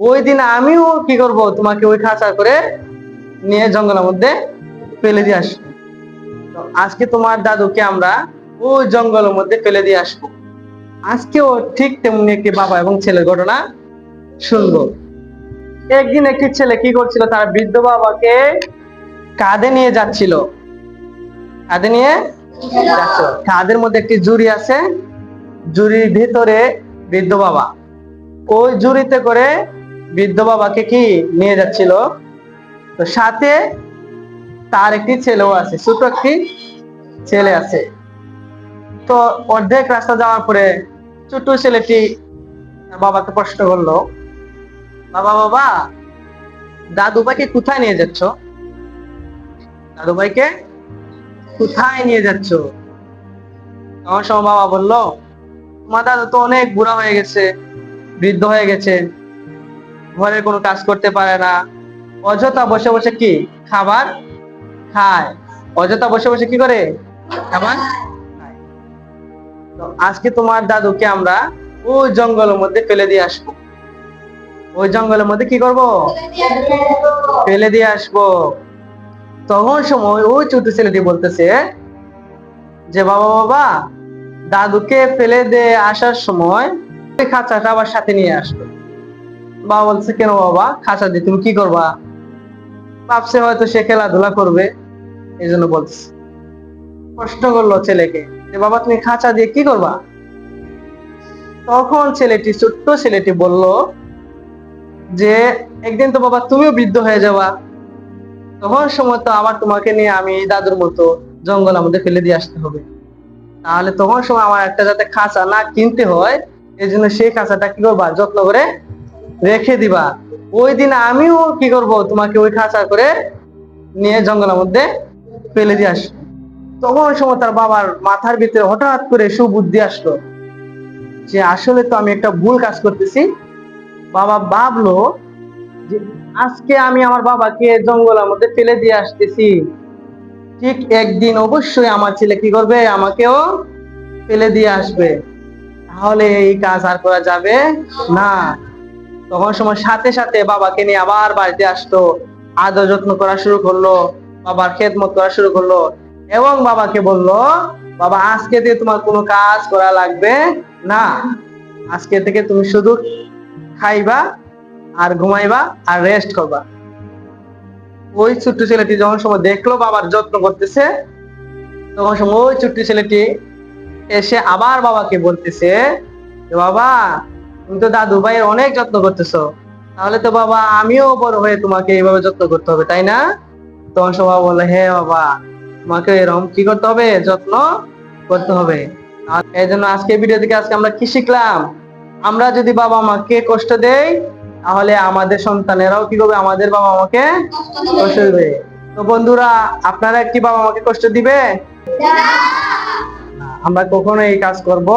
ওই দিন আমিও কি করব, তোমাকে ওই খাঁচা করে নিয়ে জঙ্গলের মধ্যে ফেলে দিয়ে আসবো। তো আজকে তোমার দাদুকে আমরা ওই জঙ্গলের মধ্যে ফেলে দিয়ে আসবো। আজকেও ঠিক তেমনি একটি বাবা এবং ছেলের ঘটনা শুনবো। একদিন একটি ছেলে কি করছিল, তার বৃদ্ধ বাবাকে কাঁধে নিয়ে যাচ্ছিল। কাঁধে নিয়ে যাচ্ছিল, কাঁধের মধ্যে একটি ঝুড়ি আছে, ঝুড়ির ভিতরে বৃদ্ধ বাবা। ওই ঝুড়িতে করে বৃদ্ধ বাবাকে কি নিয়ে যাচ্ছিল। তো সাথে তার একটি ছেলেও আছে, ছোট একটি ছেলে আছে। তো অর্ধেক রাস্তা যাওয়ার পরে ছোট ছেলেটি বাবাকে প্রশ্ন করলো, বাবা বাবা, দাদু ভাইকে কোথায় নিয়ে যাচ্ছ? দাদু ভাইকে কোথায় নিয়ে যাচ্ছ? তখন সময় বাবা বললো, তোমার দাদু তো অনেক বুড়া হয়ে গেছে, বৃদ্ধ হয়ে গেছে, ঘরের কোনো কাজ করতে পারে না, অযথা বসে বসে কি খাবার খায়, অযথা বসে বসে কি করে খাবার খায়। তো আজকে তোমার দাদুকে আমরা ওই জঙ্গলের মধ্যে ফেলে দিয়ে আসবো। ওই জঙ্গলের মধ্যে কি করব, ফেলে দিয়ে আসবো। তখন সময় ওই ছোট ছেলেটি বলতেছে যে বাবা বাবা, দাদুকে ফেলে দিয়ে আসার সময় ওই খাঁচাটা আবার সাথে নিয়ে আসবে। বাবা বলছে, কেন বাবা, খাঁচা দিয়ে তুমি কি করবা? ভাবছে হয়তো সে খেলাধুলা করবে, এই জন্য বলছে। প্রশ্ন করলো ছেলেকে যে বাবা, তুমি খাঁচা দিয়ে কি করবা? তখন ছেলেটি, ছোট্ট ছেলেটি বলল যে একদিন তো বাবা তুমিও বৃদ্ধ হয়ে যাবা, তখন সময় তো আবার তোমাকে নিয়ে আমি দাদুর মতো জঙ্গল আমাদের ফেলে দিয়ে আসতে হবে। তাহলে তখন সময় আমার একটা যাতে খাঁচা না কিনতে হয়, এই জন্য সেই খাঁচাটা কি করবা, যত্ন করে রেখে দিবা। ওই দিন আমিও কি করব, তোমাকে ওই খাঁচা করে নিয়ে জঙ্গলের মধ্যে ফেলে দিয়ে আসবো। তখন সময় তার বাবার মাথার ভিতরে হঠাৎ করে সুবুদ্ধি আসলো যে আসলে তো আমি একটা ভুল কাজ করতেছি। বাবা ভাবলো যে আজকে আমি আমার বাবাকে জঙ্গলের মধ্যে ফেলে দিয়ে আসতেছি, ঠিক একদিন অবশ্যই আমার ছেলে কি করবে, আমাকেও ফেলে দিয়ে আসবে, তাহলে এই কাজ আর করা যাবে না। তখন সময় সাথে সাথে বাবাকে নিয়ে আবার বাড়িতে আসতো, আদর যত্ন করা শুরু করলো, বাবার খেদমত করা শুরু করলো, এবং বাবাকে বললো, বাবা আজকে থেকে তোমার কোনো কাজ করা লাগবে না, আজকে থেকে তুমি শুধু খাইবা আর ঘুমাইবা আর রেস্ট করবা। ওই ছোট্ট ছেলেটি যখন সময় দেখলো বাবার যত্ন করতেছে, তখন সময় ওই ছোট্ট ছেলেটি এসে আবার বাবাকে বলতেছে, বাবা তুমি তো দাদু ভাইয়ের অনেক যত্ন করতেছো, তাহলে তো বাবা আমিও বড় হয়ে তোমাকে এইভাবে যত্ন করতে হবে, তাই না? তখন সব বাবা বলে, হ্যাঁ বাবা, তোমাকে এরকম কি করতে হবে, যত্ন করতে হবে। আর এই জন্য আজকে ভিডিও থেকে আজকে আমরা কি শিখলাম, আমরা যদি বাবা মাকে কষ্ট দেই, তাহলে আমাদের সন্তানেরাও কি করবে, আমাদের বাবা মাকে কষ্ট দেবে। তো বন্ধুরা, আপনারা কি বাবা মাকে কষ্ট দিবে? আমরা কখনো এই কাজ করব